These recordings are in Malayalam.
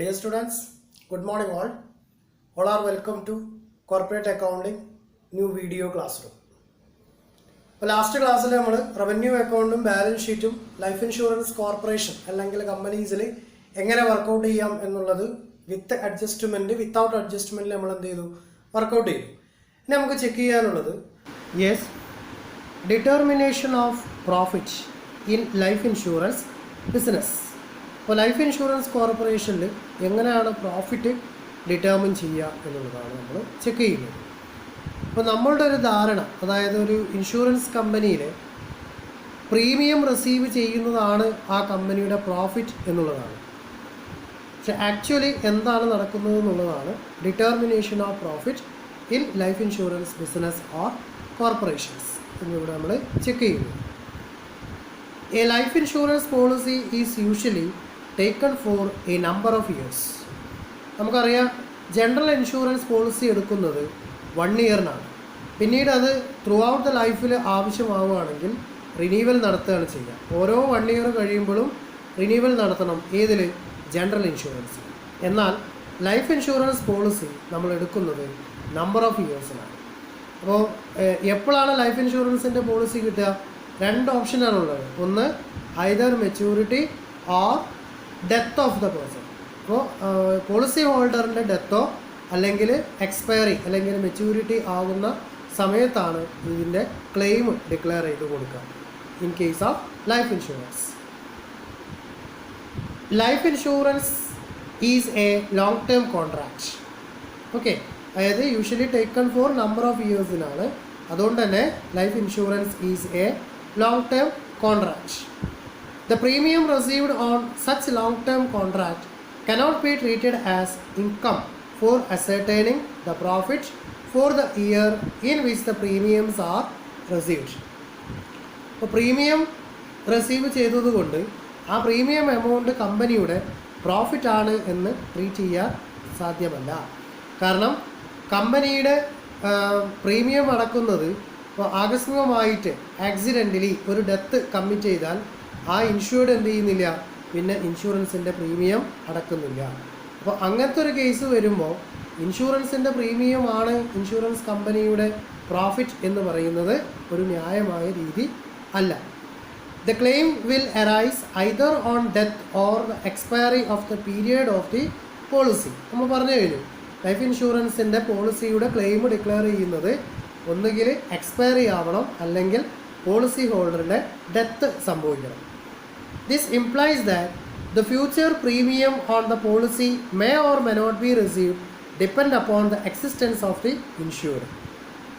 Dear students, good morning all. All are welcome to Corporate Accounting new video classroom. Last ക്ലാസ്സിൽ നമ്മൾ റവന്യൂ അക്കൗണ്ടും ബാലൻസ് ഷീറ്റും ലൈഫ് ഇൻഷുറൻസ് കോർപ്പറേഷൻ അല്ലെങ്കിൽ കമ്പനീസിൽ എങ്ങനെ വർക്കൗട്ട് ചെയ്യാം എന്നുള്ളത് വിത്ത് അഡ്ജസ്റ്റ്മെൻറ്റ് വിത്തൗട്ട് അഡ്ജസ്റ്റ്മെൻറ്റിൽ നമ്മൾ എന്ത് ചെയ്തു വർക്കൗട്ട് ചെയ്തു. ഇനി നമുക്ക് ചെക്ക് ചെയ്യാനുള്ളത് determination of profit in life insurance business. അപ്പോൾ ലൈഫ് ഇൻഷുറൻസ് കോർപ്പറേഷനിൽ എങ്ങനെയാണ് പ്രോഫിറ്റ് ഡിറ്റർമിൻ ചെയ്യുക എന്നുള്ളതാണ് നമ്മൾ ചെക്ക് ചെയ്യുന്നത്. അപ്പോൾ നമ്മളുടെ ഒരു ധാരണ, അതായത് ഒരു ഇൻഷുറൻസ് കമ്പനിയിൽ പ്രീമിയം റിസീവ് ചെയ്യുന്നതാണ് ആ കമ്പനിയുടെ പ്രോഫിറ്റ് എന്നുള്ളതാണ്. പക്ഷെ ആക്ച്വലി എന്താണ് നടക്കുന്നത് എന്നുള്ളതാണ് determination of profit in life insurance business or corporations എന്നിവിടെ നമ്മൾ ചെക്ക് ചെയ്യുന്നു. A life insurance policy is usually taken four A number of years. നമുക്കറിയാം, ജനറൽ ഇൻഷുറൻസ് പോളിസി എടുക്കുന്നത് 1 ഇയറിനാണ്. പിന്നീട് അത് ത്രൂ ഔട്ട് ദ ലൈഫിൽ ആവശ്യമാവുകയാണെങ്കിൽ റിന്യൂവൽ നടത്തുകയാണ് ചെയ്യുക. ഓരോ 1 ഇയർ കഴിയുമ്പോഴും റിന്യൂവൽ നടത്തണം. ഏതിൽ? General insurance. എന്നാൽ ലൈഫ് ഇൻഷുറൻസ് പോളിസി നമ്മൾ എടുക്കുന്നത് നമ്പർ ഓഫ് ഇയേഴ്സിനാണ്. അപ്പോൾ എപ്പോഴാണ് ലൈഫ് ഇൻഷുറൻസിൻ്റെ പോളിസി കിട്ടുക? 2 ഓപ്ഷനാണുള്ളത്. ഒന്ന് either maturity or death of the person. അപ്പോൾ പോളിസി ഹോൾഡറിൻ്റെ ഡെത്തോ അല്ലെങ്കിൽ എക്സ്പയറി അല്ലെങ്കിൽ മെച്യൂരിറ്റി ആകുന്ന സമയത്താണ് ഇതിൻ്റെ ക്ലെയിം ഡിക്ലെയർ ചെയ്ത് കൊടുക്കുക. In case of life insurance, life insurance is a long term contract. Okay, അതായത് usually taken for number of ഇയേഴ്സിനാണ്. അതുകൊണ്ട് തന്നെ life insurance is a long term contract. The premium received on such long-term contract cannot be treated as income for ascertaining the profit for the year in which the premiums are received. അപ്പോൾ പ്രീമിയം റിസീവ് ചെയ്തതുകൊണ്ട് ആ പ്രീമിയം എമൗണ്ട് കമ്പനിയുടെ പ്രോഫിറ്റ് ആണ് എന്ന് ട്രീറ്റ് ചെയ്യാൻ സാധ്യമല്ല. കാരണം കമ്പനിയുടെ പ്രീമിയം അടക്കുന്നത് ഇപ്പോൾ ആകസ്മികമായിട്ട് ആക്സിഡൻ്റലി ഒരു ഡെത്ത് കമ്മിറ്റ് ചെയ്താൽ ആ ഇൻഷുർഡ് എന്ത് ചെയ്യുന്നില്ല, പിന്നെ ഇൻഷുറൻസിൻ്റെ പ്രീമിയം അടക്കുന്നില്ല. അപ്പോൾ അങ്ങനത്തെ ഒരു കേസ് വരുമ്പോൾ ഇൻഷുറൻസിൻ്റെ പ്രീമിയമാണ് ഇൻഷുറൻസ് കമ്പനിയുടെ പ്രോഫിറ്റ് എന്ന് പറയുന്നത് ഒരു ന്യായമായ രീതി അല്ല. The claim will arise either on death or the expiry of the period of the policy. നമ്മൾ പറഞ്ഞു കഴിഞ്ഞു, ലൈഫ് ഇൻഷുറൻസിൻ്റെ പോളിസിയുടെ ക്ലെയിം ഡിക്ലെയർ ചെയ്യുന്നത് ഒന്നുകിൽ എക്സ്പയറി ആവണം അല്ലെങ്കിൽ പോളിസി ഹോൾഡറിൻ്റെ ഡെത്ത് സംഭവിക്കണം. This implies that the future premium on the policy may or may not be received depend upon the existence of the insured.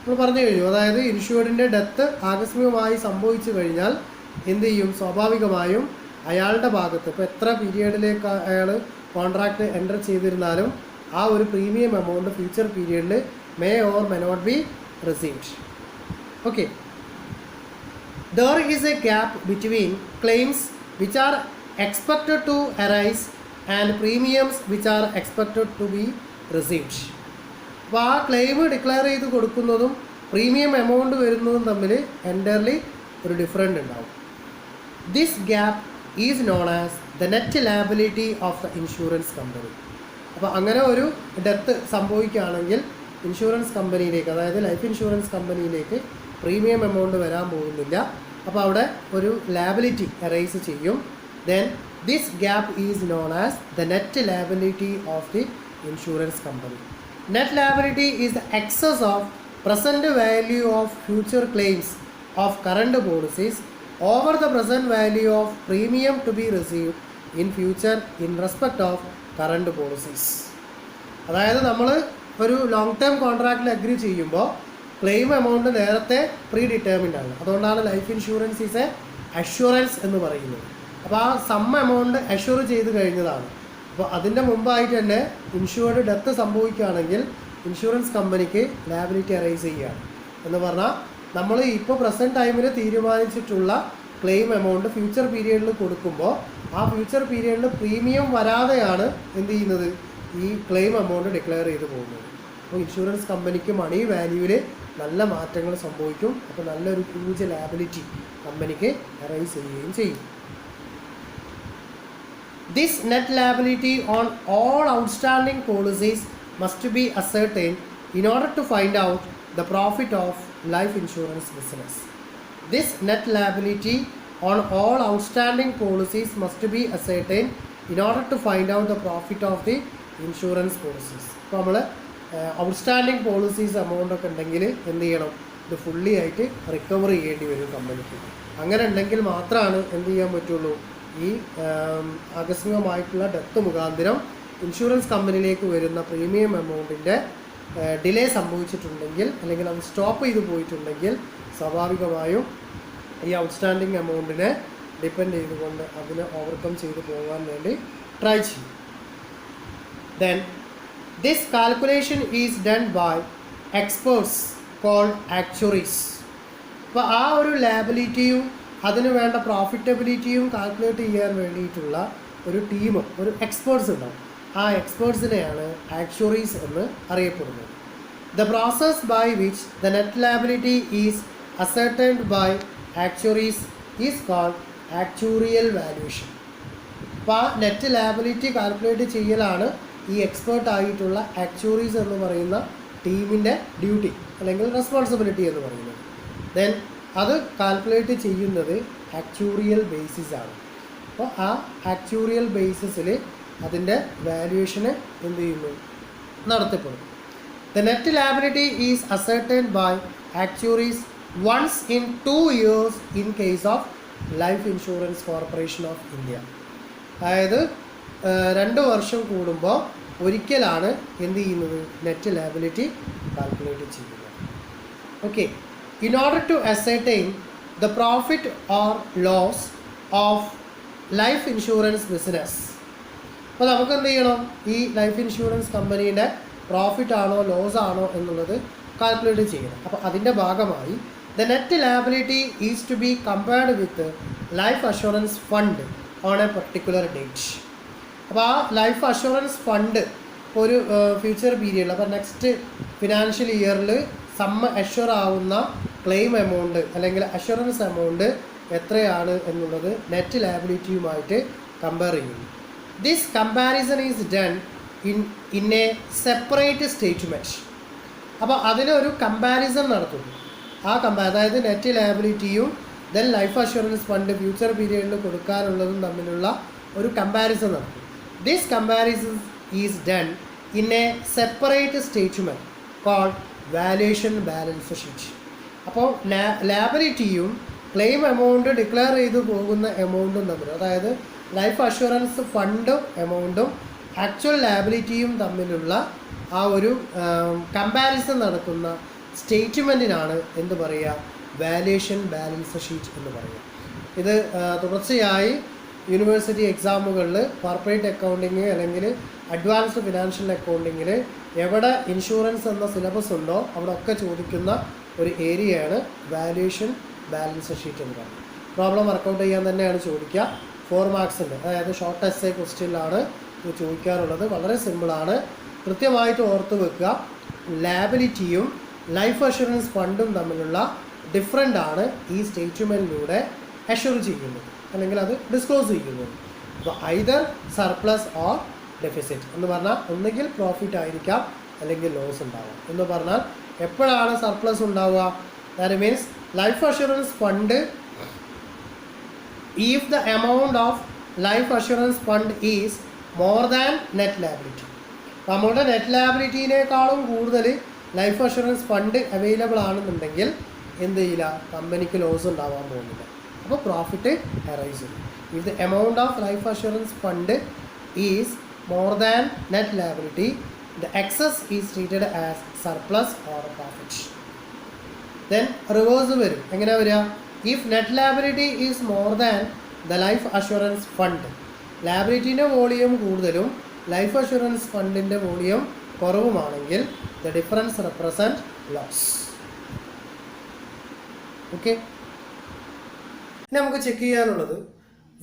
നമ്മൾ പറഞ്ഞു കഴിഞ്ഞു, അതായത് ഇൻഷുർഡിൻ്റെ ഡെത്ത് ആകസ്മികമായി സംഭവിച്ചു കഴിഞ്ഞാൽ എന്ത് ചെയ്യും? സ്വാഭാവികമായും അയാളുടെ ഭാഗത്ത് ഇപ്പോൾ എത്ര പീരിയഡിലേക്ക് അയാൾ കോൺട്രാക്റ്റ് എൻ്റർ ചെയ്തിരുന്നാലും ആ ഒരു പ്രീമിയം എമൗണ്ട് ഫ്യൂച്ചർ പീരിയഡിൽ may or may not be received. Okay, there is a gap between claims which are expected to arise and premiums which are expected to be received. അപ്പോൾ ആ ക്ലെയിം ഡിക്ലെയർ ചെയ്ത് കൊടുക്കുന്നതും പ്രീമിയം എമൗണ്ട് വരുന്നതും തമ്മിൽ എൻ്റർലി ഒരു ഡിഫറൻറ്റ് ഉണ്ടാവും. This gap is known as the net liability of the insurance company. അപ്പോൾ അങ്ങനെ ഒരു ഡെത്ത് സംഭവിക്കുകയാണെങ്കിൽ ഇൻഷുറൻസ് കമ്പനിയിലേക്ക്, അതായത് ലൈഫ് ഇൻഷുറൻസ് കമ്പനിയിലേക്ക് പ്രീമിയം എമൗണ്ട് വരാൻ പോകുന്നില്ല. അപ്പോൾ അവിടെ ഒരു ലയബിലിറ്റി അറൈസ് ചെയ്യും. Then this gap is known as the net liability of the insurance company. Net liability is the excess of present value of future claims of current policies over the present value of premium to be received in future in respect of current policies. അതായത് നമ്മൾ ഒരു ലോങ് ടേം കോൺട്രാക്റ്റിൽ അഗ്രി ചെയ്യുമ്പോൾ ക്ലെയിം എമൗണ്ട് നേരത്തെ പ്രീ ഡിറ്റർമിൻഡ് ആണ്. അതുകൊണ്ടാണ് life insurance is a assurance എന്ന് പറയുന്നത്. അപ്പോൾ ആ സം എമൗണ്ട് അഷ്വർ ചെയ്ത് കഴിഞ്ഞതാണ്. അപ്പോൾ അതിൻ്റെ മുമ്പായിട്ട് തന്നെ ഇൻഷുർഡ് ഡെത്ത് സംഭവിക്കുകയാണെങ്കിൽ ഇൻഷുറൻസ് കമ്പനിക്ക് ലയബിലിറ്റി അറൈസ് ചെയ്യുകയാണ്. എന്ന് പറഞ്ഞാൽ നമ്മൾ ഇപ്പോൾ പ്രസൻറ്റ് ടൈമിൽ തീരുമാനിച്ചിട്ടുള്ള ക്ലെയിം എമൗണ്ട് ഫ്യൂച്ചർ പീരിയഡിൽ കൊടുക്കുമ്പോൾ ആ ഫ്യൂച്ചർ പീരിയഡിൽ പ്രീമിയം വരാതെയാണ് എന്ത് ചെയ്യുന്നത്, ഈ ക്ലെയിം എമൗണ്ട് ഡിക്ലെയർ ചെയ്ത് പോകുന്നത്. അപ്പോൾ ഇൻഷുറൻസ് കമ്പനിക്ക് മണി വാല്യൂവിൽ നല്ല മാറ്റങ്ങൾ സംഭവിക്കും. അപ്പോൾ നല്ലൊരു ഹ്യൂജ് ലയബിലിറ്റി കമ്പനിക്ക് അറൈസ് ചെയ്യുകയും ചെയ്യും. This net liability on all outstanding policies must be ascertained in order to find out the profit of life insurance business. This net liability on all outstanding policies must be ascertained in order to find out the profit of the insurance policies. ഇപ്പോൾ നമ്മൾ ഔട്ട്സ്റ്റാൻഡിങ് പോളിസീസ് എമൗണ്ട് ഒക്കെ ഉണ്ടെങ്കിൽ എന്ത് ചെയ്യണം, ഇത് ഫുള്ളി ആയിട്ട് റിക്കവർ ചെയ്യേണ്ടി വരും കമ്പനിക്ക്. അങ്ങനെ ഉണ്ടെങ്കിൽ മാത്രമാണ് എന്ത് ചെയ്യാൻ പറ്റുള്ളൂ, ഈ ആകസ്മികമായിട്ടുള്ള ഡെത്ത് മുഖാന്തരം ഇൻഷുറൻസ് കമ്പനിയിലേക്ക് വരുന്ന പ്രീമിയം എമൗണ്ടിൻ്റെ ഡിലേ സംഭവിച്ചിട്ടുണ്ടെങ്കിൽ അല്ലെങ്കിൽ അത് സ്റ്റോപ്പ് ചെയ്ത് പോയിട്ടുണ്ടെങ്കിൽ സ്വാഭാവികമായും ഈ ഔട്ട്സ്റ്റാൻഡിങ് എമൗണ്ടിനെ ഡിപ്പെൻഡ് ചെയ്തുകൊണ്ട് അതിനെ ഓവർകം ചെയ്ത് പോകാൻ വേണ്ടി ട്രൈ ചെയ്യും. Then this calculation is done by experts called actuaries. അപ്പോൾ ആ ഒരു ലാബിലിറ്റിയും അതിന് വേണ്ട പ്രോഫിറ്റബിലിറ്റിയും കാൽക്കുലേറ്റ് ചെയ്യാൻ വേണ്ടിയിട്ടുള്ള ഒരു ടീം, ഒരു എക്സ്പേർട്സ് ഉണ്ടാവും. ആ എക്സ്പേർട്സിനെയാണ് ആക്ച്വറീസ് എന്ന് അറിയപ്പെടുന്നത്. The process by which the net liability is ascertained by actuaries is called actuarial valuation. അപ്പോൾ ആ നെറ്റ് ലാബിലിറ്റി കാൽക്കുലേറ്റ് ചെയ്യലാണ് ഈ എക്സ്പേർട്ട് ആയിട്ടുള്ള ആക്ച്വറീസ് എന്ന് പറയുന്ന ടീമിൻ്റെ ഡ്യൂട്ടി അല്ലെങ്കിൽ റെസ്പോൺസിബിലിറ്റി എന്ന് പറയുന്നത്. ദെൻ അത് കാൽക്കുലേറ്റ് ചെയ്യുന്നത് ആക്ച്വറിയൽ ബേസിസ് ആണ്. അപ്പോൾ ആ ആക്ച്വറിയൽ ബേസിസിൽ അതിൻ്റെ വാല്യുവേഷന് എന്ത് ചെയ്യുന്നു, നടത്തപ്പെടും. The net liability is ascertained by actuaries once in 2 years in case of life insurance corporation of India. അതായത് 2 വർഷം കൂടുമ്പോൾ ഒരിക്കലാണ് എന്ത് ചെയ്യുന്നത്, നെറ്റ് ലാബിലിറ്റി കാൽക്കുലേറ്റ് ചെയ്യുന്നത്. Okay, in order to ascertain the profit or loss of life insurance business. അപ്പോൾ നമുക്ക് എന്ത് ചെയ്യണം, ഈ ലൈഫ് ഇൻഷുറൻസ് കമ്പനീൻ്റെ പ്രോഫിറ്റ് ആണോ ലോസ് ആണോ എന്നുള്ളത് കാൽക്കുലേറ്റ് ചെയ്യണം. അപ്പോൾ അതിൻ്റെ ഭാഗമായി the net liability is to be compared with life assurance fund on a particular date. അപ്പോൾ ആ ലൈഫ് അഷുറൻസ് ഫണ്ട് ഒരു ഫ്യൂച്ചർ പീരിയഡിൽ, അപ്പോൾ നെക്സ്റ്റ് ഫിനാൻഷ്യൽ ഇയറിൽ അഷ്വർ ആവുന്ന ക്ലെയിം എമൗണ്ട് അല്ലെങ്കിൽ അഷുറൻസ് എമൗണ്ട് എത്രയാണ് എന്നുള്ളത് നെറ്റ് ലാബിലിറ്റിയുമായിട്ട് കമ്പയർ ചെയ്യുന്നു. This comparison is done in a separate statement. അപ്പോൾ അതിലൊരു കമ്പാരിസൺ നടത്തുന്നു. ആ അതായത് നെറ്റ് ലാബിലിറ്റിയും then life assurance fund future പീരിയഡിൽ കൊടുക്കാനുള്ളതും തമ്മിലുള്ള ഒരു കമ്പാരിസൺ നടത്തും. This comparison is done in a separate statement called valuation balance sheet. അപ്പോൾ ലാബിലിറ്റിയും ക്ലെയിം എമൗണ്ട് ഡിക്ലെയർ ചെയ്ത് പോകുന്ന എമൗണ്ടും തമ്മിൽ, അതായത് ലൈഫ് അഷുറൻസ് ഫണ്ടും എമൗണ്ടും ആക്ച്വൽ ലാബിലിറ്റിയും തമ്മിലുള്ള ആ ഒരു കമ്പാരിസൺ നടക്കുന്ന സ്റ്റേറ്റ്മെൻറ്റിനാണ് എന്ത് പറയുക, വാല്യുവേഷൻ ബാലൻസ് ഷീറ്റ് എന്ന് പറയുക. ഇത് തുടർച്ചയായി യൂണിവേഴ്സിറ്റി എക്സാമുകളിൽ കോർപ്പറേറ്റ് അക്കൗണ്ടിങ് അല്ലെങ്കിൽ അഡ്വാൻസ്ഡ് ഫിനാൻഷ്യൽ അക്കൗണ്ടിങ്ങിൽ എവിടെ ഇൻഷുറൻസ് എന്ന സിലബസ് ഉണ്ടോ അവിടെ ഒക്കെ ചോദിക്കുന്ന ഒരു ഏരിയയാണ് വാല്യുവേഷൻ ബാലൻസ് ഷീറ്റ് എന്ന് പറയുന്നത്. പ്രോബ്ലം വർക്കൗട്ട് ചെയ്യാൻ തന്നെയാണ് ചോദിക്കുക. 4 മാർക്സിൻ്റെ, അതായത് ഷോർട്ട് എസ്സേ ക്വസ്റ്റ്യനിലാണ് ഇത് ചോദിക്കാറുള്ളത്. വളരെ സിമ്പിളാണ്, കൃത്യമായിട്ട് ഓർത്ത് വെക്കുക. ലാബിലിറ്റിയും ലൈഫ് അഷുറൻസ് ഫണ്ടും തമ്മിലുള്ള ഡിഫറൻ്റ് ആണ് ഈ സ്റ്റേറ്റ്മെൻറ്റിലൂടെ അഷ്യൂർ ചെയ്യുന്നത് അല്ലെങ്കിൽ അത് ഡിസ്ക്ലോസ് ചെയ്യുന്നത്. അപ്പോൾ ഐദർ സർപ്ലസ് ഓർ ഡെഫിസിറ്റ് എന്ന് പറഞ്ഞാൽ ഒന്നുകിൽ പ്രോഫിറ്റ് ആയിരിക്കാം അല്ലെങ്കിൽ ലോസ് ഉണ്ടാവാം. എന്ന് പറഞ്ഞാൽ എപ്പോഴാണ് സർപ്ലസ് ഉണ്ടാവുക, that means life assurance fund if the amount of life assurance fund is more than net liability. നമ്മുടെ നെറ്റ് ലാബിലിറ്റിനേക്കാളും കൂടുതൽ ലൈഫ് അഷുറൻസ് ഫണ്ട് അവൈലബിൾ ആണെന്നുണ്ടെങ്കിൽ എന്ത് ചെയ്യില്ല, കമ്പനിക്ക് ലോസ് ഉണ്ടാവാൻ പോകുന്നില്ല. അപ്പോൾ പ്രോഫിറ്റ് അറൈസ് ചെയ്യും. If the amount of life assurance fund is more than net liability, the excess is treated as surplus or profit. Then reverse വരും. എങ്ങനെ വരിക, if net liability is more than the life assurance fund, ലാബിലിറ്റീൻ്റെ വോളിയം കൂടുതലും ലൈഫ് അഷുറൻസ് ഫണ്ടിൻ്റെ വോളിയം കുറവുമാണെങ്കിൽ the difference represent loss. Okay, ഇനി നമുക്ക് ചെക്ക് ചെയ്യാനുള്ളത്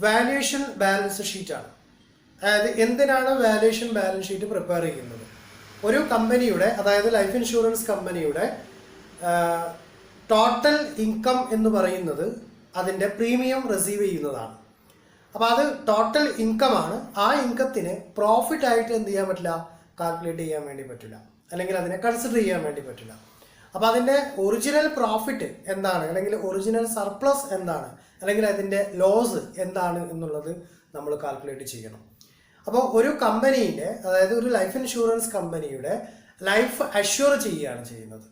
വാല്യുവേഷൻ ബാലൻസ് ഷീറ്റാണ്. അതായത് എന്തിനാണ് വാല്യുവേഷൻ ബാലൻസ് ഷീറ്റ് പ്രിപ്പയർ ചെയ്യുന്നത്? ഒരു കമ്പനിയുടെ, അതായത് ലൈഫ് ഇൻഷുറൻസ് കമ്പനിയുടെ ടോട്ടൽ ഇൻകം എന്ന് പറയുന്നത് അതിൻ്റെ പ്രീമിയം റിസീവ് ചെയ്യുന്നതാണ്. അപ്പോൾ അത് ടോട്ടൽ ഇൻകമാണ്. ആ ഇൻകത്തിന് പ്രോഫിറ്റ് ആയിട്ട് എന്ത് ചെയ്യാൻ പറ്റില്ല, കാൽക്കുലേറ്റ് ചെയ്യാൻ വേണ്ടി പറ്റില്ല, അല്ലെങ്കിൽ അതിനെ കൺസിഡർ ചെയ്യാൻ വേണ്ടി പറ്റില്ല. അപ്പോൾ അതിൻ്റെ ഒറിജിനൽ പ്രോഫിറ്റ് എന്താണ്, അല്ലെങ്കിൽ ഒറിജിനൽ സർപ്ലസ് എന്താണ്, അല്ലെങ്കിൽ അതിൻ്റെ ലോസ് എന്താണ് എന്നുള്ളത് നമ്മൾ കാൽക്കുലേറ്റ് ചെയ്യണം. അപ്പോൾ ഒരു കമ്പനീൻ്റെ, അതായത് ഒരു ലൈഫ് ഇൻഷുറൻസ് കമ്പനിയുടെ ലൈഫ് അഷ്യൂർ ചെയ്യുകയാണ് ചെയ്യുന്നത്.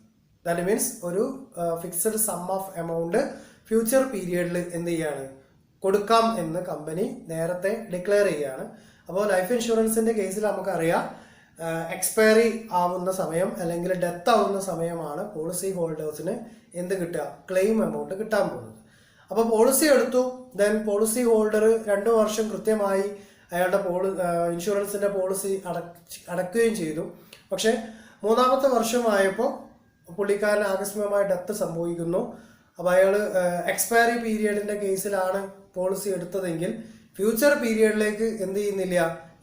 ദാറ്റ് മീൻസ് ഒരു fixed sum of amount future പീരിയഡിൽ എന്ത് ചെയ്യാണ്, കൊടുക്കാം എന്ന് കമ്പനി നേരത്തെ ഡിക്ലെയർ ചെയ്യുകയാണ്. അപ്പോൾ ലൈഫ് ഇൻഷുറൻസിൻ്റെ കേസിൽ നമുക്കറിയാം, എക്സ്പയറി ആവുന്ന സമയം അല്ലെങ്കിൽ ഡെത്ത് ആവുന്ന സമയമാണ് പോളിസി ഹോൾഡേഴ്സിന് എന്ത് കിട്ടുക, ക്ലെയിം എമൗണ്ട് കിട്ടാൻ പോകുന്നത്. അപ്പോൾ പോളിസി എടുത്തു, ദെൻ പോളിസി ഹോൾഡർ 2 വർഷം കൃത്യമായി അയാളുടെ ഇൻഷുറൻസിൻ്റെ പോളിസി അടക്കുകയും ചെയ്തു. പക്ഷേ 3-ാമത്തെ വർഷമായപ്പോൾ പുള്ളിക്കാരന് ആകസ്മികമായി ഡെത്ത് സംഭവിക്കുന്നു. അപ്പോൾ അയാൾ എക്സ്പയറി പീരിയഡിൻ്റെ കേസിലാണ് പോളിസി എടുത്തതെങ്കിൽ ഫ്യൂച്ചർ പീരിയഡിലേക്ക് എന്ത് ചെയ്യുന്നില്ല,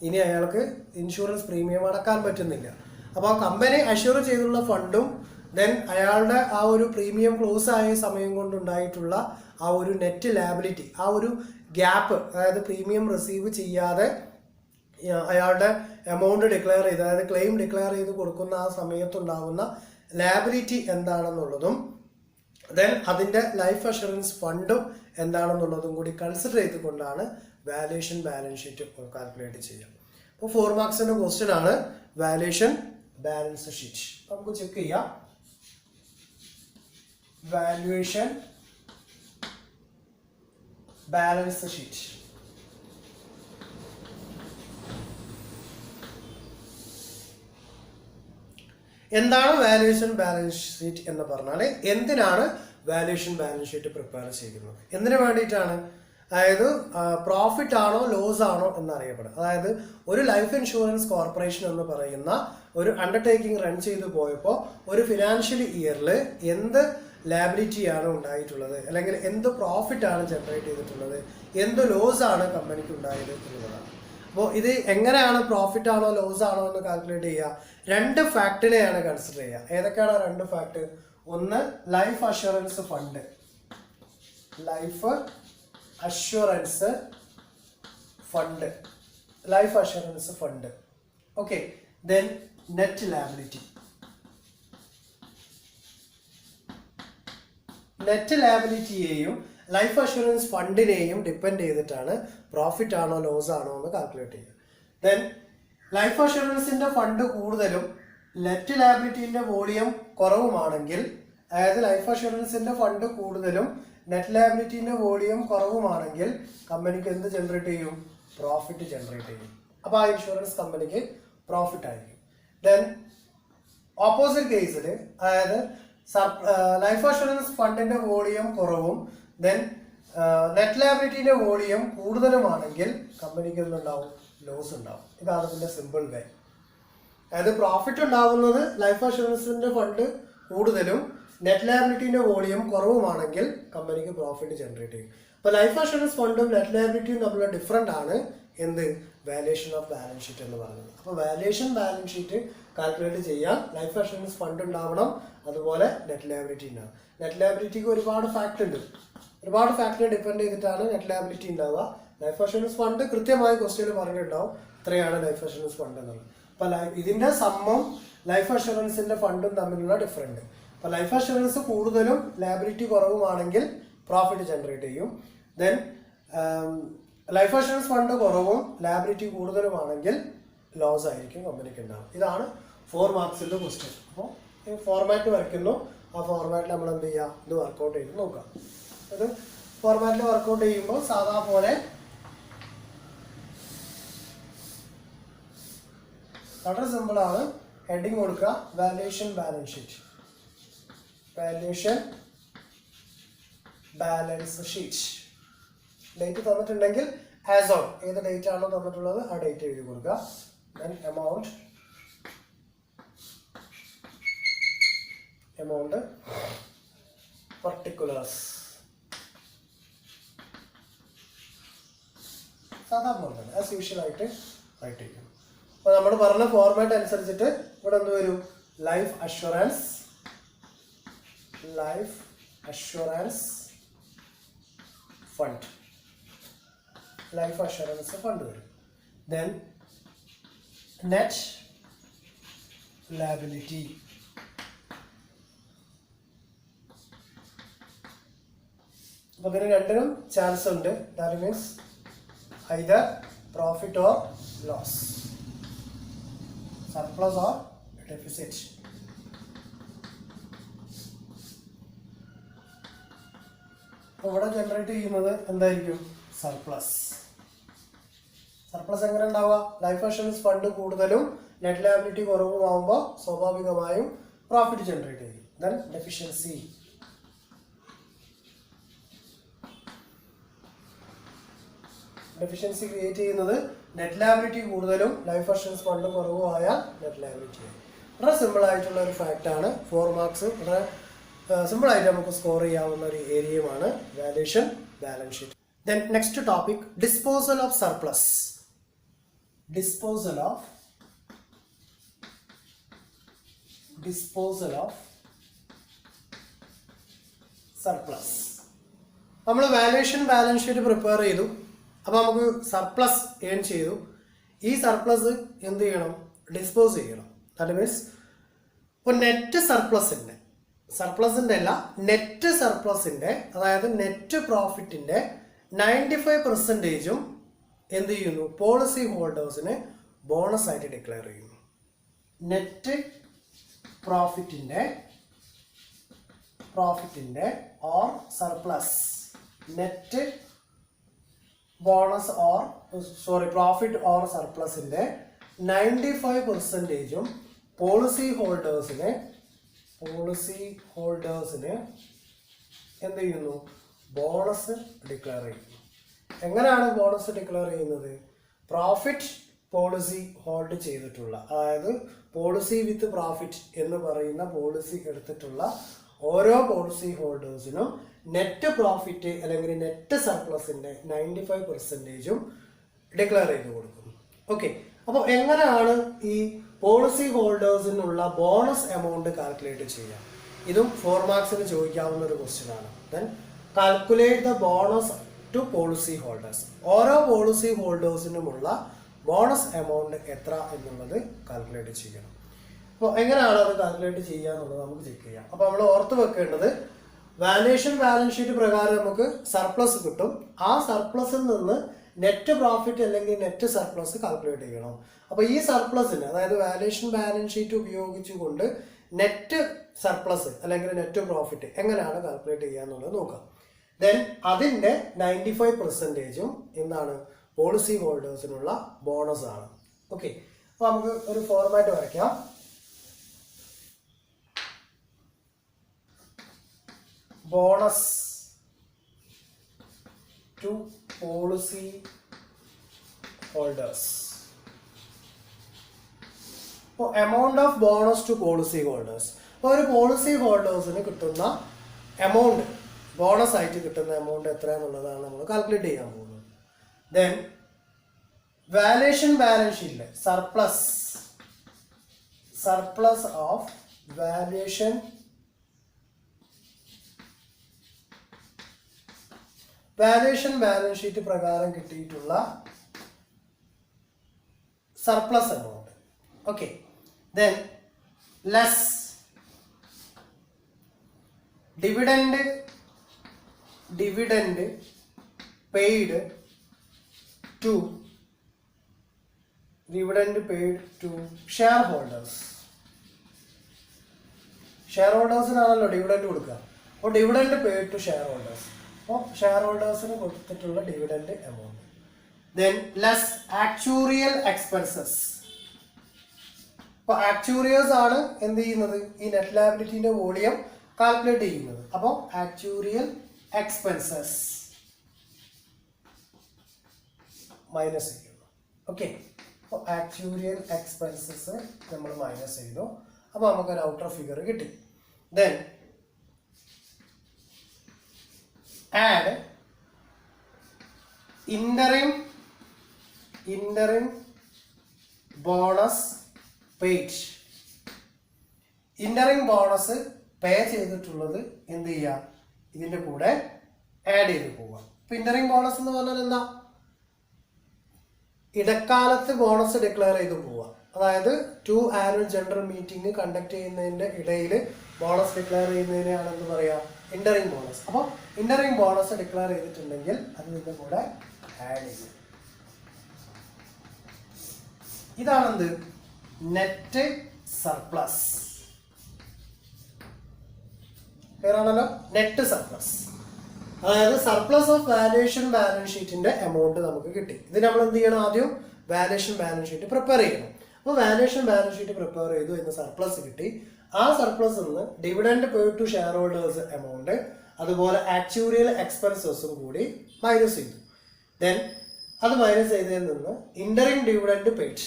ഇനി അയാൾക്ക് ഇൻഷുറൻസ് പ്രീമിയം അടക്കാൻ പറ്റുന്നില്ല. അപ്പോൾ ആ കമ്പനി അഷ്യൂർ ചെയ്തുള്ള ഫണ്ടും ദെൻ അയാളുടെ ആ ഒരു പ്രീമിയം ക്ലോസ് ആയ സമയം കൊണ്ടുണ്ടായിട്ടുള്ള ആ ഒരു നെറ്റ് ലാബിലിറ്റി, ആ ഒരു ഗ്യാപ്പ്, അതായത് പ്രീമിയം റിസീവ് ചെയ്യാതെ അയാളുടെ എമൗണ്ട് ഡിക്ലെയർ ചെയ്ത്, അതായത് ക്ലെയിം ഡിക്ലെയർ ചെയ്ത് കൊടുക്കുന്ന ആ സമയത്തുണ്ടാകുന്ന ലാബിലിറ്റി എന്താണെന്നുള്ളതും ദെൻ അതിൻ്റെ ലൈഫ് അഷുറൻസ് ഫണ്ടും എന്താണെന്നുള്ളതും കൂടി കൺസിഡർ ചെയ്തുകൊണ്ടാണ് വാല്യൂഷൻ ബാലൻസ് ഷീറ്റ് കാൽക്കുലേറ്റ് ചെയ്യുക. അപ്പോൾ 4 മാർക്സിൻ്റെ ക്വസ്റ്റ്യൻ ആണ് വാല്യൂഷൻ ബാലൻസ് ഷീറ്റ്. നമുക്ക് ചെക്ക് ചെയ്യാം. Valuation balance sheet. എന്താണ് വാല്യൂഷൻ ബാലൻസ് ഷീറ്റ് എന്ന് പറഞ്ഞാൽ, എന്തിനാണ് വാല്യൂഷൻ ബാലൻസ് ഷീറ്റ് പ്രിപ്പയർ ചെയ്യുന്നത്, എന്തിനു വേണ്ടിയിട്ടാണ്, അതായത് പ്രോഫിറ്റ് ആണോ ലോസ് ആണോ എന്നറിയപ്പെടും. അതായത് ഒരു ലൈഫ് ഇൻഷുറൻസ് കോർപ്പറേഷൻ എന്ന് പറയുന്ന ഒരു അണ്ടർടേക്കിംഗ് റൺ ചെയ്തു പോയപ്പോൾ ഒരു ഫിനാൻഷ്യൽ ഇയറിൽ എന്ത് ലാബിലിറ്റിയാണ് ഉണ്ടായിട്ടുള്ളത്, അല്ലെങ്കിൽ എന്ത് പ്രോഫിറ്റ് ആണ് ജനറേറ്റ് ചെയ്തിട്ടുള്ളത്, എന്ത് ലോസ് ആണ് കമ്പനിക്ക് ഉണ്ടായത് എന്നുള്ളതാണ്. അപ്പോൾ ഇത് എങ്ങനെയാണ് പ്രോഫിറ്റ് ആണോ ലോസ് ആണോ എന്ന് കാൽക്കുലേറ്റ് ചെയ്യുക, 2 ഫാക്ടിനെയാണ് കൺസിഡർ ചെയ്യുക. ഏതൊക്കെയാണ് 2 ഫാക്ട്? ഒന്ന് life assurance fund, life assurance fund, life assurance fund. Okay, then net liability. Net ലാബിലിറ്റിയെയും ലൈഫ് അഷുറൻസ് ഫണ്ടിനെയും ഡിപ്പെൻഡ് ചെയ്തിട്ടാണ് പ്രോഫിറ്റ് ആണോ ലോസ് ആണോ എന്ന് കാൽക്കുലേറ്റ് ചെയ്യുക. ദെൻ ലൈഫ് അഷുറൻസിൻ്റെ ഫണ്ട് കൂടുതലും നെറ്റ് ലാബിലിറ്റീൻ്റെ വോളിയം കുറവുമാണെങ്കിൽ, അതായത് ലൈഫ് അഷുറൻസിൻ്റെ ഫണ്ട് കൂടുതലും നെറ്റ് ലാബിലിറ്റീൻ്റെ വോളിയം കുറവുമാണെങ്കിൽ കമ്പനിക്ക് എന്ത് ജനറേറ്റ് ചെയ്യും, പ്രോഫിറ്റ് ജനറേറ്റ് ചെയ്യും. അപ്പോൾ ആ ഇൻഷുറൻസ് കമ്പനിക്ക് പ്രോഫിറ്റ് ആയിരിക്കും. ദെൻ ഓപ്പോസിറ്റ് കേസിൽ, അതായത് ലൈഫ് അഷുറൻസ് ഫണ്ടിൻ്റെ വോളിയം കുറവും ദെൻ നെറ്റ് ലാബിലിറ്റീൻ്റെ വോളിയം കൂടുതലുമാണെങ്കിൽ കമ്പനിക്ക് എന്തുണ്ടാവും, ലോസ് ഉണ്ടാവും. ഇതാണ് ഇതിൻ്റെ സിമ്പിൾ വേ. അതായത് പ്രോഫിറ്റ് ഉണ്ടാകുന്നത് ലൈഫ് അഷുറൻസിൻ്റെ ഫണ്ട് കൂടുതലും നെറ്റ് ലാബിലിറ്റീൻ്റെ വോളിയം കുറവുമാണെങ്കിൽ കമ്പനിക്ക് പ്രോഫിറ്റ് ജനറേറ്റ് ചെയ്യും. അപ്പോൾ ലൈഫ് അഷുറൻസ് ഫണ്ടും നെറ്റ് ലാബിലിറ്റിയും തമ്മിലുള്ള ഡിഫറൻ്റ് ആണ് എന്ത്, വാല്യൂഷൻ ഓഫ് ബാലൻസ് ഷീറ്റ് എന്ന് പറയുന്നത്. അപ്പോൾ വാല്യൂഷൻ ബാലൻസ് ഷീറ്റ് കാൽക്കുലേറ്റ് ചെയ്യാൻ ലൈഫ് അഷുറൻസ് ഫണ്ട് ഉണ്ടാവണം, അതുപോലെ നെറ്റ് ലാബിലിറ്റി ഉണ്ടാവും. നെറ്റ് ലാബിലിറ്റിക്ക് ഒരുപാട് ഫാക്ട് ഉണ്ട്, ഒരുപാട് ഫാക്ടറെ ഡിപ്പെൻഡ് ചെയ്തിട്ടാണ് നെറ്റ് ലാബിലിറ്റി ഉണ്ടാവുക. ലൈഫ് അഷുറൻസ് ഫണ്ട് കൃത്യമായി ക്വസ്റ്റ്യനിൽ പറഞ്ഞിട്ടുണ്ടാവും, ഇത്രയാണ് ലൈഫ് അഷുറൻസ് ഫണ്ട് എന്നുള്ളത്. അപ്പോൾ ഇതിൻ്റെ സമ്മും ലൈഫ് അഷുറൻസിൻ്റെ ഫണ്ടും തമ്മിലുള്ള ഡിഫറൻറ്റ്. അപ്പോൾ ലൈഫ് അഷുറൻസ് കൂടുതലും ലാബിലിറ്റി കുറവുമാണെങ്കിൽ പ്രോഫിറ്റ് ജനറേറ്റ് ചെയ്യും. ദെൻ ലൈഫ് അഷുറൻസ് ഫണ്ട് കുറവും ലാബിലിറ്റി കൂടുതലുമാണെങ്കിൽ ലോസ് ആയിരിക്കും കമ്പനിക്ക് ഉണ്ടാവും. ഇതാണ് 4 മാർക്സിൻ്റെ ക്വസ്റ്റ്യൻ. അപ്പോൾ ഫോർമാറ്റ് വരയ്ക്കുന്നു, ആ ഫോർമാറ്റിൽ നമ്മൾ എന്ത് ചെയ്യുക, ഇത് വർക്കൗട്ട് ചെയ്ത് നോക്കാം. അത് ഫോർമാറ്റിൽ വർക്കൗട്ട് ചെയ്യുമ്പോൾ സാധാ പോലെ വളരെ സിമ്പിളാണ്. ഹെഡിങ് കൊടുക്കുക, valuation balance sheet, valuation balance sheet. Date തന്നിട്ടുണ്ടെങ്കിൽ ആസ് ഓൺ, ഏത് ഡേറ്റ് ആണോ തന്നിട്ടുള്ളത് ആ ഡേറ്റ് എഴുതി കൊടുക്കുക. ദെൻ എമൗണ്ട് പർട്ടിക്കുലേഴ്സ്, സാധാരണ തന്നെ ആസ് യൂഷ്വൽ ആയിട്ട് റൈറ്റ് ചെയ്യും. അപ്പോൾ നമ്മൾ പറഞ്ഞ ഫോർമാറ്റ് അനുസരിച്ചിട്ട് ഇവിടെ എന്ത് വരും, life assurance fund, life assurance fund വരും. Then net liability. അപ്പോൾ ഇതിന് രണ്ടിനും ചാൻസ് ഉണ്ട്. That means either profit or loss, surplus or deficit. അപ്പോൾ ഇവിടെ ജനറേറ്റ് ചെയ്യുന്നത് എന്തായിരിക്കും? സർപ്ലസ്. സർപ്ലസ് എങ്ങനെ ഉണ്ടാവുക? ലൈഫ് ഇൻഷുറൻസ് ഫണ്ട് കൂടുതലും നെറ്റ് ലയബിലിറ്റി കുറവുമാകുമ്പോൾ സ്വാഭാവികമായും പ്രോഫിറ്റ് ജനറേറ്റ് ചെയ്യും. Then deficiency. ഡെഫിഷ്യൻസി ക്രിയേറ്റ് ചെയ്യുന്നത് നെറ്റ് ലയബിലിറ്റി കൂടുതലും ലൈഫ് ഇൻഷുറൻസ് ഫണ്ട് കുറവുമായ നെറ്റ് ലയബിലിറ്റി. വളരെ സിമ്പിൾ ആയിട്ടുള്ള ഒരു ഫാക്റ്റാണ്. 4 മാർക്സ് വളരെ സിമ്പിളായിട്ട് നമുക്ക് സ്കോർ ചെയ്യാവുന്ന ഒരു ഏരിയയുമാണ് valuation balance sheet. Then next topic disposal of surplus. Disposal of surplus. നമ്മൾ വാല്യൂഷൻ ബാലൻസ് ഷീറ്റ് പ്രിപ്പയർ ചെയ്തു. അപ്പോൾ നമുക്ക് സർപ്ലസ് ഏൺ ചെയ്തു. ഈ സർപ്ലസ് എന്ത് ചെയ്യണം? ഡിസ്പോസ് ചെയ്യണം. ദാറ്റ് മീൻസ് ഇപ്പോൾ നെറ്റ് സർപ്ലസിൻ്റെ അല്ല, നെറ്റ് സർപ്ലസിൻ്റെ, അതായത് നെറ്റ് പ്രോഫിറ്റിൻ്റെ 95% എന്ത് ചെയ്യുന്നു? പോളിസി ഹോൾഡേഴ്സിന് ബോണസ് ആയിട്ട് ഡിക്ലെയർ ചെയ്യുന്നു. നെറ്റ് പ്രോഫിറ്റിൻ്റെ or surplus, net bonus or profit or സർപ്ലസിൻ്റെ 95% പോളിസി ഹോൾഡേഴ്സിന് എന്ത് ചെയ്യുന്നു? ബോണസ് ഡിക്ലെയർ ചെയ്യുന്നു. എങ്ങനെയാണ് ബോണസ് ഡിക്ലെയർ ചെയ്യുന്നത്? പ്രോഫിറ്റ് പോളിസി ഹോൾഡ് ചെയ്തിട്ടുള്ള, അതായത് പോളിസി വിത്ത് പ്രോഫിറ്റ് എന്ന് പറയുന്ന പോളിസി എടുത്തിട്ടുള്ള ഓരോ പോളിസി ഹോൾഡേഴ്സിനും നെറ്റ് പ്രോഫിറ്റ് അല്ലെങ്കിൽ നെറ്റ് സർപ്ലസിൻ്റെ 95% ഡിക്ലെയർ ചെയ്ത് കൊടുക്കുന്നു. ഓക്കെ, അപ്പോൾ എങ്ങനെയാണ് ഈ പോളിസി ഹോൾഡേഴ്സിനുള്ള ബോണസ് എമൗണ്ട് കാൽക്കുലേറ്റ് ചെയ്യുക? ഇതും 4 മാർക്സിന് ചോദിക്കാവുന്ന ഒരു ക്വസ്റ്റ്യൻ ആണ്. Then calculate the bonus to policy holders. ഓരോ പോളിസി ഹോൾഡേഴ്സിനുമുള്ള ബോണസ് എമൗണ്ട് എത്ര എന്നുള്ളത് കാൽക്കുലേറ്റ് ചെയ്യണം. അപ്പോൾ എങ്ങനെയാണ് അത് കാൽക്കുലേറ്റ് ചെയ്യുക എന്നുള്ളത് നമുക്ക് ചെക്ക് ചെയ്യാം. അപ്പോൾ നമ്മൾ ഓർത്ത് വെക്കേണ്ടത്, വാല്യൂഷൻ ബാലൻസ് ഷീറ്റ് പ്രകാരം നമുക്ക് സർപ്ലസ് കിട്ടും. ആ സർപ്ലസിൽ നിന്ന് നെറ്റ് പ്രോഫിറ്റ് അല്ലെങ്കിൽ നെറ്റ് സർപ്ലസ് കാൽക്കുലേറ്റ് ചെയ്യണം. അപ്പോൾ ഈ സർപ്ലസിന്, അതായത് വാല്യൂഷൻ ബാലൻസ് ഷീറ്റ് ഉപയോഗിച്ചുകൊണ്ട് നെറ്റ് സർപ്ലസ് അല്ലെങ്കിൽ നെറ്റ് പ്രോഫിറ്റ് എങ്ങനെയാണ് കാൽക്കുലേറ്റ് ചെയ്യുക എന്നുള്ളത് നോക്കാം. ദെൻ അതിൻ്റെ 95% എന്താണ്? പോളിസി ഹോൾഡേഴ്സിനുള്ള ബോണസ് ആണ്. ഓക്കെ, അപ്പോൾ നമുക്ക് ഒരു ഫോർമാറ്റ് വരയ്ക്കാം. Bonus to policy holders. അപ്പോൾ amount of bonus to policy holders. അപ്പോൾ ഒരു പോളിസി ഹോൾഡേഴ്സിന് കിട്ടുന്ന എമൗണ്ട്, ബോണസ് ആയിട്ട് കിട്ടുന്ന എമൗണ്ട് എത്ര എന്നുള്ളതാണ് നമ്മൾ കാൽക്കുലേറ്റ് ചെയ്യാൻ പോകുന്നത്. ദെൻ വാല്യൂഷൻ ബാലൻസ് ഷീറ്റിലെ surplus of valuation balance sheet പ്രകാരം കിട്ടിയിട്ടുള്ള surplus amount. Okay, then less dividend paid to share ഹോൾഡേഴ്സിനാണല്ലോ ഡിവിഡൻഡ് കൊടുക്കുക. അപ്പോൾ dividend paid to share holders. അപ്പോൾ ഷെയർ ഹോൾഡേഴ്സിന് കൊടുത്തിട്ടുള്ള dividend amount. Then less actuarial expenses. അപ്പോൾ ആക്ച്വറിയേഴ്സ് ആണ് എന്ത് ചെയ്യുന്നത്? ഈ നെറ്റ് ലയബിലിറ്റിന്റെ വോളിയം കാൽക്കുലേറ്റ് ചെയ്യുന്നത്. അപ്പോൾ ആക്ച്വറിയൽ എക്സ്പെൻസസ് മൈനസ് ചെയ്യുന്നു. ഓക്കെ, അപ്പോൾ ആക്ച്വറിയൽ എക്സ്പെൻസസ് നമ്മൾ മൈനസ് ചെയ്തു. അപ്പോൾ നമുക്കൊരു ഔട്ടർ ഫിഗർ കിട്ടി. Then add interim bonus paid. interim bonus pay ചെയ്തിട്ടുള്ളത് എന്ത് ചെയ്യുക? ഇതിൻ്റെ കൂടെ ആഡ് ചെയ്ത് പോവുക. അപ്പോൾ interim ബോണസ് എന്ന് പറഞ്ഞാൽ എന്താ? ഇടക്കാലത്ത് ബോണസ് ഡിക്ലെയർ ചെയ്ത് പോവുക. അതായത് 2 ആനുവൽ ജനറൽ മീറ്റിംഗ് കണ്ടക്ട് ചെയ്യുന്നതിൻ്റെ ഇടയിൽ ബോണസ് ഡിക്ലെയർ ചെയ്യുന്നതിനെയാണ് എന്ത് പറയുക, ഇൻ്ററിംഗ് ബോണസ്. അപ്പോൾ ഇൻ്ററിംഗ് ബോണസ് ഡിക്ലെയർ ചെയ്തിട്ടുണ്ടെങ്കിൽ അത് ഇതിൻ്റെ കൂടെ ആഡ് ചെയ്യും. ഇതാണെന്ത്, നെറ്റ് സർപ്ലസ്. പേരാണല്ലോ നെറ്റ് സർപ്ലസ്. അതായത് സർപ്ലസ് ഓഫ് വാല്യുവേഷൻ ബാലൻസ് ഷീറ്റിന്റെ എമൗണ്ട് നമുക്ക് കിട്ടി. ഇത് നമ്മൾ എന്ത് ചെയ്യണം, ആദ്യം വാല്യുവേഷൻ ബാലൻസ് ഷീറ്റ് പ്രിപ്പയർ ചെയ്യണം. അപ്പോൾ വാല്യുവേഷൻ ബാലൻസ് ഷീറ്റ് പ്രിപ്പയർ ചെയ്തു, ഇന്ന് സർപ്ലസ് കിട്ടി. ആ സർപ്ലസ് നിന്ന് dividend paid to share holders amount, അതുപോലെ ആക്ച്വറിയൽ എക്സ്പെൻസസും കൂടി മൈനസ് ചെയ്തു. ദെൻ അത് മൈനസ് ചെയ്തതിൽ നിന്ന് ഇൻ്ററിംഗ് ഡിവിഡൻഡ് പെയ്ഡ്,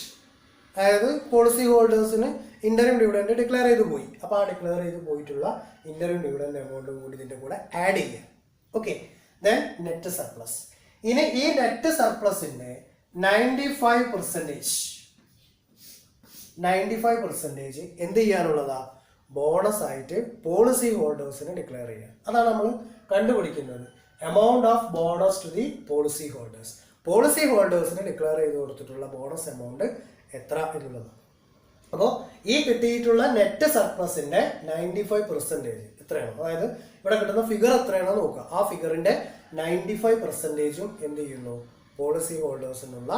അതായത് പോളിസി ഹോൾഡേഴ്സിന് ഇൻ്ററിംഗ് ഡിവിഡൻഡ് ഡിക്ലെയർ ചെയ്ത് പോയി. അപ്പോൾ ആ ഡിക്ലെയർ ചെയ്ത് പോയിട്ടുള്ള ഇൻ്ററിംഗ് ഡിവിഡൻഡ് എമൗണ്ടും കൂടി ഇതിൻ്റെ കൂടെ ആഡ് ചെയ്യുക. Okay, then net surplus. ഇനി ഈ നെറ്റ് സർപ്ലസിൻ്റെ 95% എന്ത് ചെയ്യാനുള്ളതാ, ബോണസ് ആയിട്ട് പോളിസി ഹോൾഡേഴ്സിന് ഡിക്ലെയർ ചെയ്യുക. അതാണ് നമ്മൾ കണ്ടുപിടിക്കുന്നത്, amount of bonus to the policy holders. Policy ഹോൾഡേഴ്സിന് ഡിക്ലെയർ ചെയ്ത് കൊടുത്തിട്ടുള്ള ബോണസ് എമൗണ്ട് എത്ര എന്നുള്ളത്. അപ്പോൾ ഈ കിട്ടിയിട്ടുള്ള നെറ്റ് സർപ്ലസിന്റെ 95% എത്രയാണോ, അതായത് ഇവിടെ കിട്ടുന്ന ഫിഗർ എത്രയാണോ നോക്കുക, ആ ഫിഗറിന്റെ 95% എന്ത് ചെയ്യുന്നു, പോളിസി ഹോൾഡേഴ്സിനുള്ള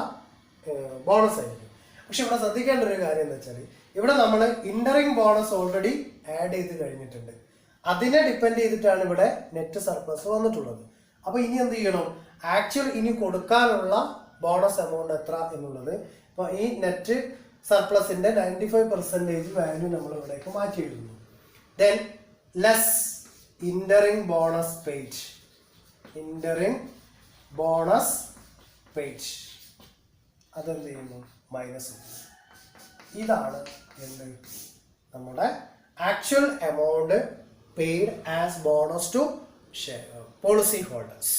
ബോണസ് ആയിരിക്കും. പക്ഷെ ഇവിടെ ശ്രദ്ധിക്കേണ്ട ഒരു കാര്യം എന്താ വെച്ചാൽ, ഇവിടെ നമ്മൾ ഇൻ്ററിംഗ് ബോണസ് ഓൾറെഡി ആഡ് ചെയ്ത് കഴിഞ്ഞിട്ടുണ്ട്. അതിനെ ഡിപ്പെൻഡ് ചെയ്തിട്ടാണ് ഇവിടെ നെറ്റ് സർപ്ലസ് വന്നിട്ടുള്ളത്. അപ്പോൾ ഇനി എന്ത് ചെയ്യണം, ആക്ച്വൽ ഇനി കൊടുക്കാനുള്ള ബോണസ് എമൗണ്ട് എത്ര എന്നുള്ളത്, ഇപ്പോൾ ഈ നെറ്റ് സർപ്ലസിന്റെ 95% വാല്യൂ നമ്മൾ ഇവിടേക്ക് മാറ്റി എഴുതുന്നു. Then less interim bonus paid, interim bonus paid അതെന്ത് ചെയ്യുന്നു, മൈനസ്. ഇതാണ് എന്ത്, നമ്മുടെ actual amount paid as bonus to policy holders.